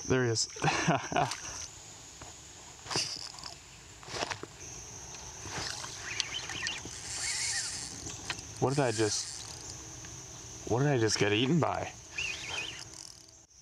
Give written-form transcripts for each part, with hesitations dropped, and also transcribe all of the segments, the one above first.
There he is. What did I just get eaten by?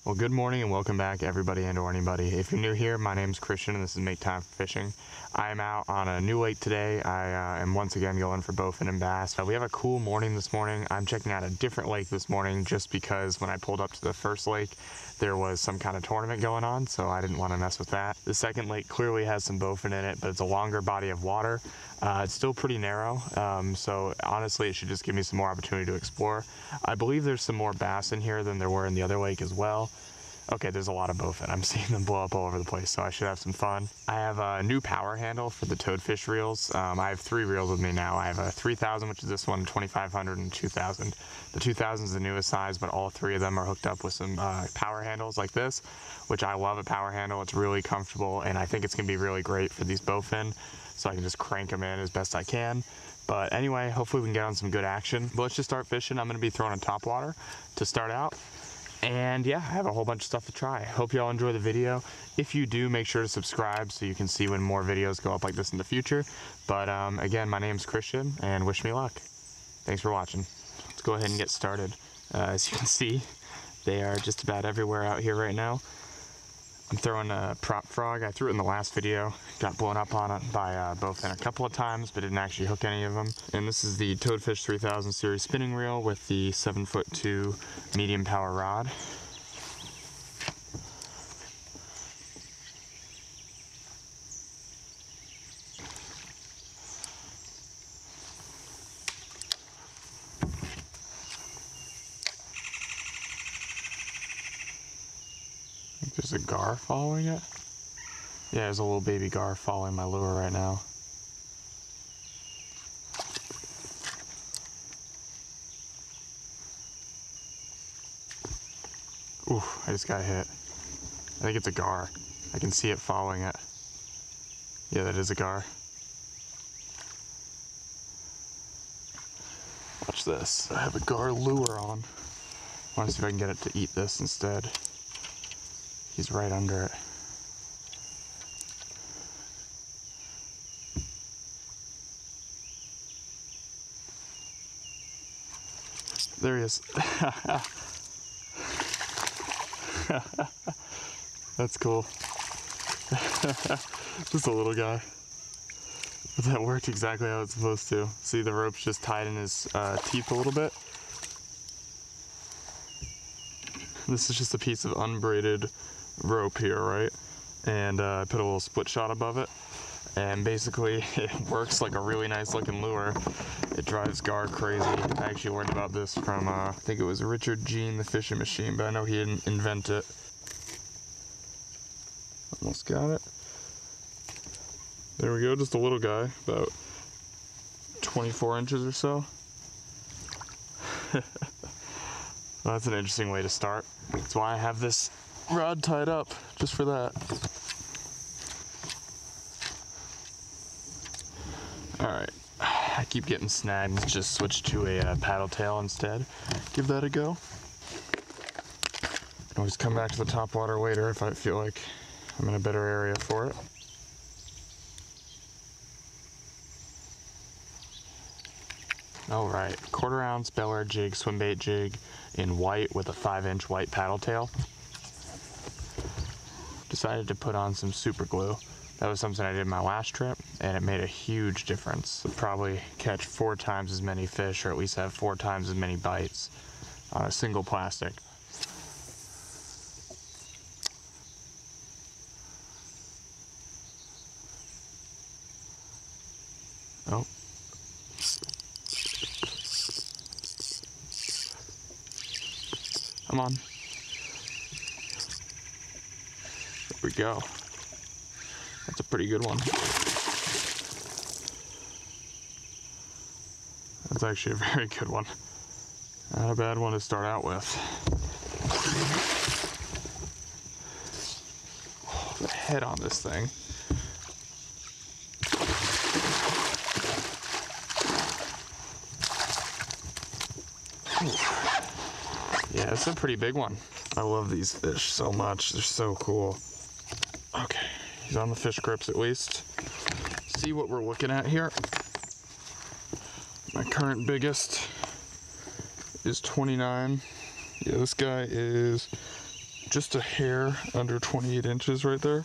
Well, good morning and welcome back everybody and or anybody. If you're new here, my name's Christian and this is Make Time for Fishing. I am out on a new lake today. I am once again going for bowfin and bass. We have a cool morning this morning. I'm checking out a different lake this morning just because when I pulled up to the first lake, there was some kind of tournament going on, so I didn't want to mess with that. The second lake clearly has some bowfin in it, but it's a longer body of water. It's still pretty narrow, so honestly it should just give me some more opportunity to explore. I believe there's some more bass in here than there were in the other lake as well. Okay, there's a lot of bowfin. I'm seeing them blow up all over the place, so I should have some fun. I have a new power handle for the toadfish reels. I have 3 reels with me now. I have a 3000, which is this one, 2500, and 2000. The 2000 is the newest size, but all 3 of them are hooked up with some power handles like this, which I love a power handle. It's really comfortable, and I think it's gonna be really great for these bowfin, so I can just crank them in as best I can. But anyway, hopefully we can get on some good action. But let's just start fishing. I'm gonna be throwing a topwater to start out. And yeah, I have a whole bunch of stuff to try. Hope y'all enjoy the video. If you do, make sure to subscribe so you can see when more videos go up like this in the future. But again, my name's Christian and wish me luck. Thanks for watching. Let's go ahead and get started. As you can see, they are just about everywhere out here right now. I'm throwing a prop frog. I threw it in the last video. Got blown up on it by bowfin a couple of times, but didn't actually hook any of them. And this is the Toadfish 3000 series spinning reel with the 7'2" medium power rod. There's a gar following it? Yeah, there's a little baby gar following my lure right now. Ooh, I just got hit. I think it's a gar. I can see it following it. Yeah, that is a gar. Watch this. I have a gar lure on. I want to see if I can get it to eat this instead. He's right under it. There he is. That's cool. Just a little guy. But that worked exactly how it's supposed to. See, the rope's just tied in his teeth a little bit. This is just a piece of unbraided rope here, right? And I put a little split shot above it, and basically it works like a really nice looking lure. It drives gar crazy. I actually learned about this from I think it was Richard Jean, the fishing machine, but I know he didn't invent it. Almost got it. There we go, just a little guy, about 24 inches or so. Well, that's an interesting way to start. That's why I have this rod tied up, just for that. Alright, I keep getting snagged. Let's just switch to a paddle tail instead. Give that a go. I can always come back to the top water later if I feel like I'm in a better area for it. Alright, 1/4 ounce Bel Air jig, swim bait jig in white with a 5-inch white paddle tail. Decided to put on some super glue. That was something I did my last trip, and it made a huge difference. I'll probably catch 4 times as many fish, or at least have 4 times as many bites on a single plastic. Oh. Come on. There we go. That's a pretty good one. That's actually a very good one. Not a bad one to start out with. Oh, the head on this thing. Yeah, it's a pretty big one. I love these fish so much. They're so cool. Okay, he's on the fish grips at least. See what we're looking at here. My current biggest is 29. Yeah, this guy is just a hair under 28 inches right there.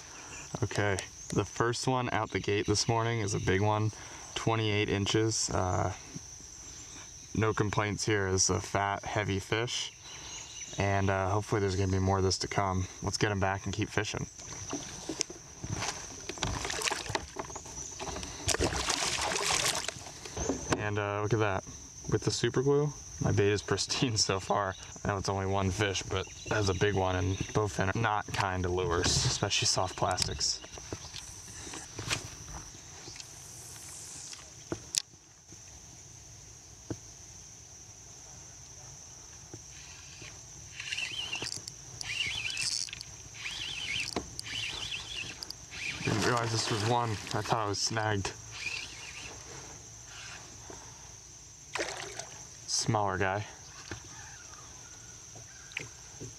Okay, the first one out the gate this morning is a big one, 28 inches. No complaints here. It's a fat, heavy fish. And hopefully there's gonna be more of this to come. Let's get him back and keep fishing. And look at that. With the super glue, my bait is pristine so far. I know it's only one fish, but that's a big one, and bowfin are not kind to lures, especially soft plastics. Didn't realize this was one. I thought I was snagged. Smaller guy.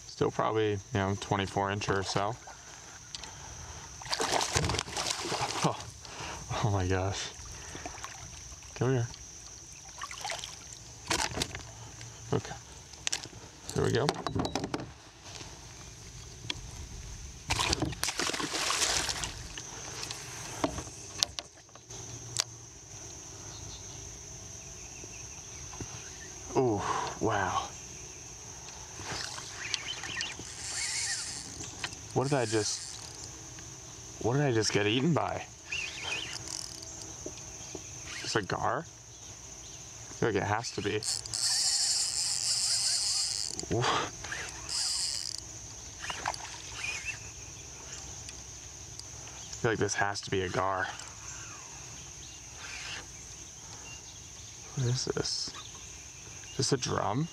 Still probably, 24 inch or so. Oh my gosh. Come here. Okay. There we go. Oh, wow. What did I just get eaten by? Just a gar? I feel like it has to be. Ooh. I feel like this has to be a gar. What is this? Is this a drum?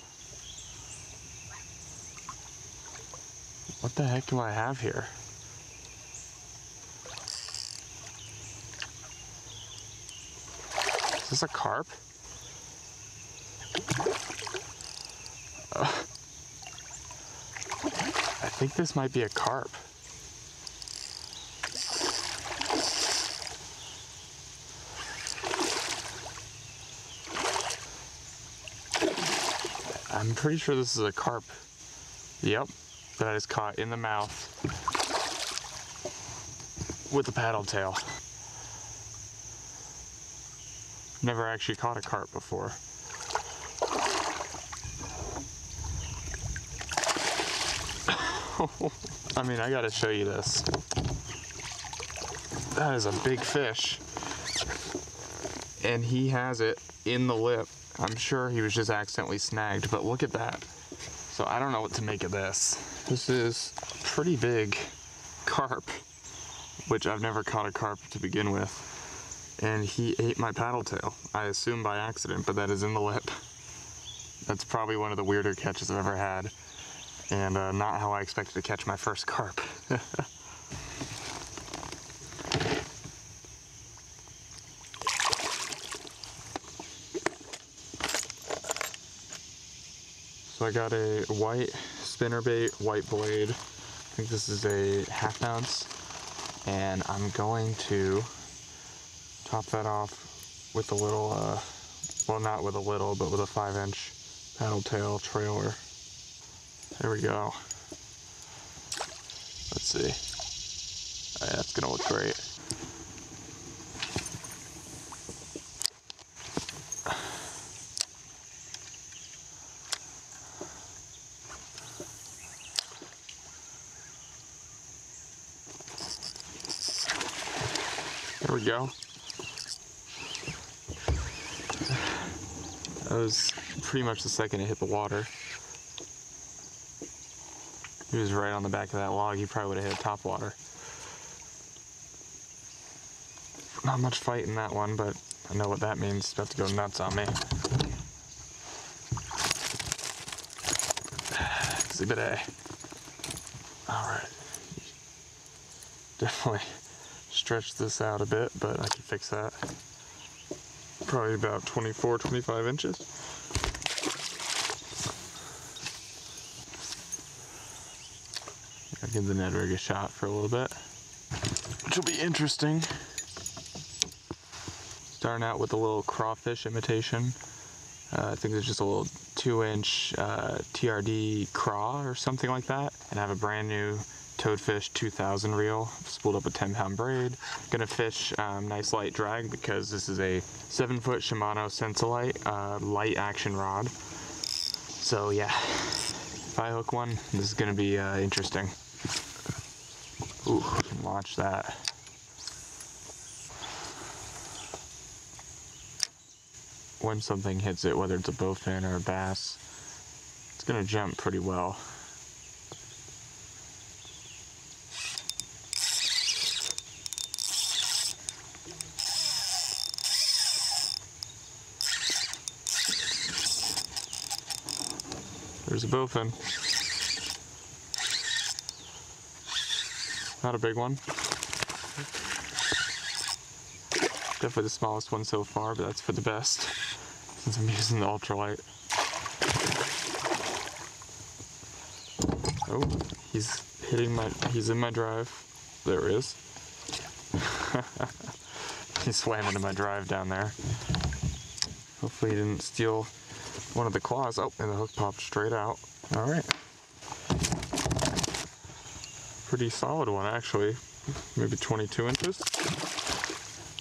What the heck do I have here? Is this a carp? I think this might be a carp. I'm pretty sure this is a carp. Yep, that I just caught in the mouth with the paddle tail. Never actually caught a carp before. I mean, I gotta show you this. That is a big fish. And he has it in the lip. I'm sure he was just accidentally snagged, but look at that. So I don't know what to make of this. This is pretty big carp, which I've never caught a carp to begin with. And he ate my paddle tail. I assume by accident, but that is in the lip. That's probably one of the weirder catches I've ever had. And not how I expected to catch my first carp. So I got a white spinnerbait, white blade. I think this is a 1/2 ounce. And I'm going to top that off with a little, well, not with a little, but with a 5-inch paddle tail trailer. There we go. Let's see. Oh, yeah, that's gonna look great. There we go. That was pretty much the second it hit the water. He was right on the back of that log. He probably would have hit top water. Not much fight in that one, but I know what that means. It's about to go nuts on me. Exhibit A. Alright. Definitely stretch this out a bit, but I can fix that. Probably about 24, 25 inches. I'll give the Ned rig a shot for a little bit, which will be interesting. Starting out with a little crawfish imitation. I think it's just a little 2-inch TRD craw or something like that. And I have a brand new Toadfish 2000 reel, spooled up a 10-pound braid. Gonna fish nice light drag because this is a 7-foot Shimano Sensolite light action rod. So yeah, if I hook one, this is gonna be interesting. Ooh, watch that. When something hits it, whether it's a bowfin or a bass, it's gonna jump pretty well. There's a bowfin. Not a big one. Definitely the smallest one so far, but that's for the best since I'm using the ultralight. Oh, he's in my drive. There he is. He swam into my drive down there. Hopefully he didn't steal one of the claws. Oh, and the hook popped straight out. All right. Pretty solid one, actually. Maybe 22 inches.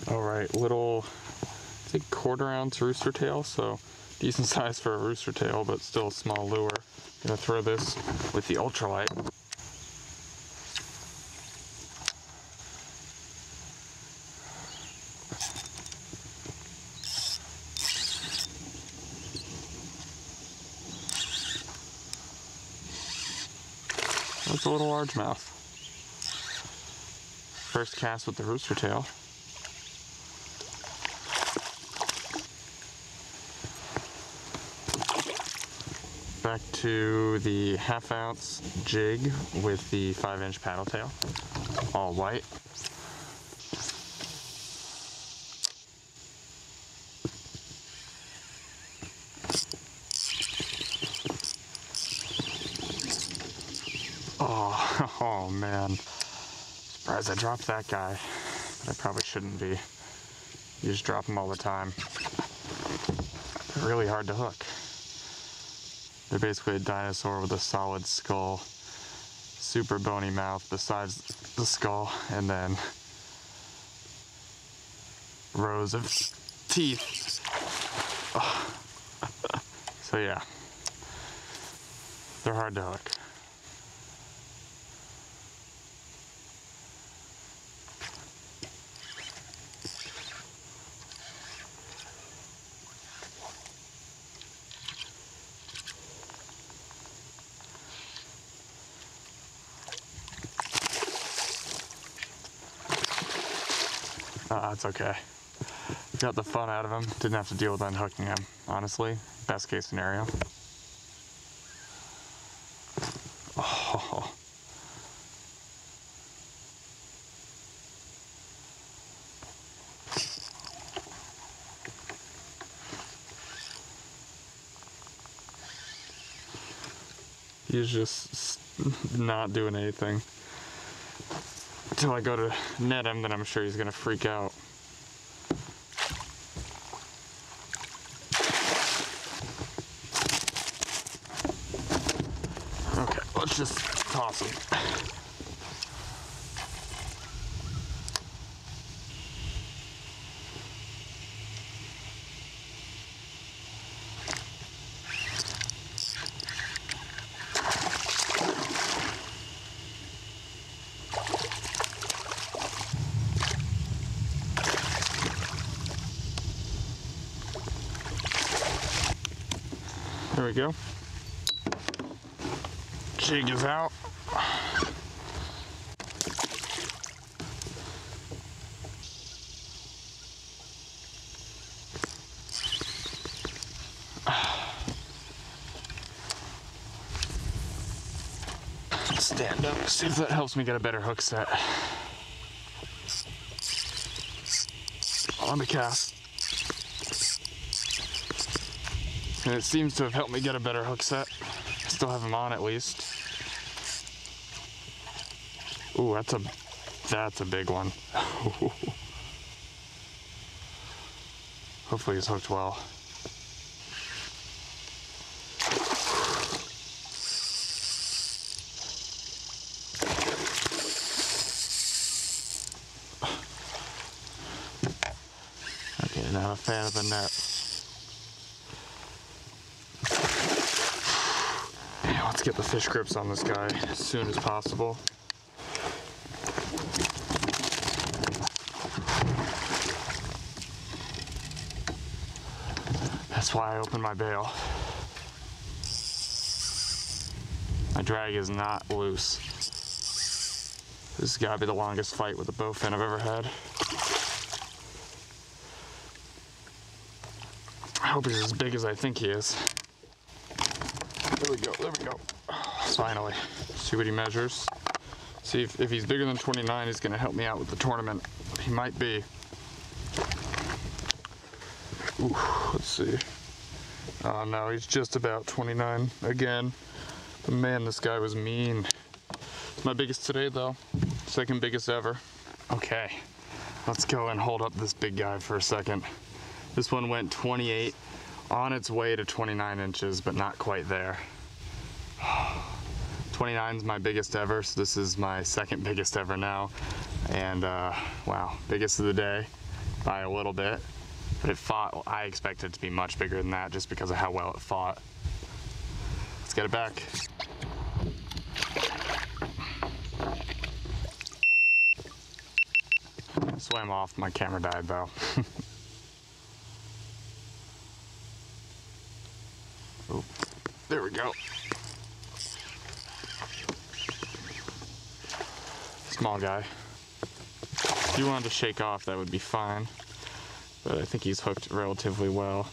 All right, little, I think 1/4 ounce rooster tail, so decent size for a rooster tail, but still a small lure. Gonna throw this with the ultralight. That's a little largemouth. First cast with the rooster tail. Back to the 1/2 ounce jig with the 5-inch paddle tail, all white. Oh man, surprised I dropped that guy, but I probably shouldn't be. You just drop them all the time. They're really hard to hook. They're basically a dinosaur with a solid skull, super bony mouth besides the skull, and then rows of teeth. Oh. So yeah, they're hard to hook. That's okay. Got the fun out of him. Didn't have to deal with unhooking him. Honestly, best case scenario. Oh. He's just not doing anything. Until I go to net him, then I'm sure he's gonna freak out. Okay, let's just toss him. There we go. Jig is out. Stand up, see if that helps me get a better hook set. On the cast. And it seems to have helped me get a better hook set. I still have them on at least. Ooh, that's a big one. Hopefully he's hooked well. Okay, not a fan of the net. Yeah, let's get the fish grips on this guy as soon as possible. That's why I opened my bail. My drag is not loose. This has got to be the longest fight with a bowfin I've ever had. I hope he's as big as I think he is. There we go, there we go. Finally. See what he measures. See if he's bigger than 29, he's gonna help me out with the tournament. He might be. Ooh, let's see. Oh no, he's just about 29 again. But man, this guy was mean. It's my biggest today though. Second biggest ever. Okay, let's go and hold up this big guy for a second. This one went 28, on its way to 29 inches, but not quite there. 29 is my biggest ever, so this is my second biggest ever now. And wow, biggest of the day by a little bit. But it fought, I expected it to be much bigger than that just because of how well it fought. Let's get it back. Swam off, my camera died though. Oh, there we go. Small guy. If you wanted to shake off, that would be fine. But I think he's hooked relatively well.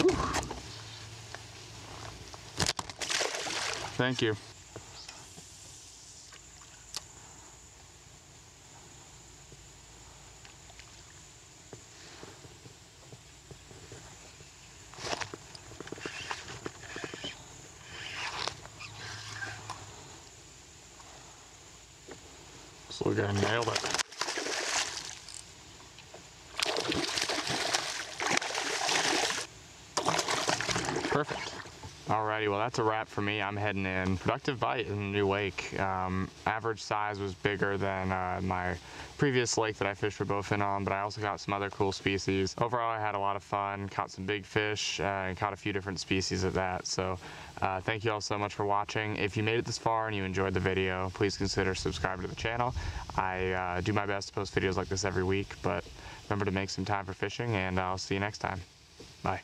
Whew. Thank you. This little guy nailed it. Perfect. Alrighty, well that's a wrap for me. I'm heading in. Productive bite in a new lake. Average size was bigger than my previous lake that I fished for bowfin on, but I also got some other cool species. Overall, I had a lot of fun, caught some big fish, and caught a few different species at that. So thank you all so much for watching. If you made it this far and you enjoyed the video, please consider subscribing to the channel. I do my best to post videos like this every week, but remember to make some time for fishing, and I'll see you next time. Bye.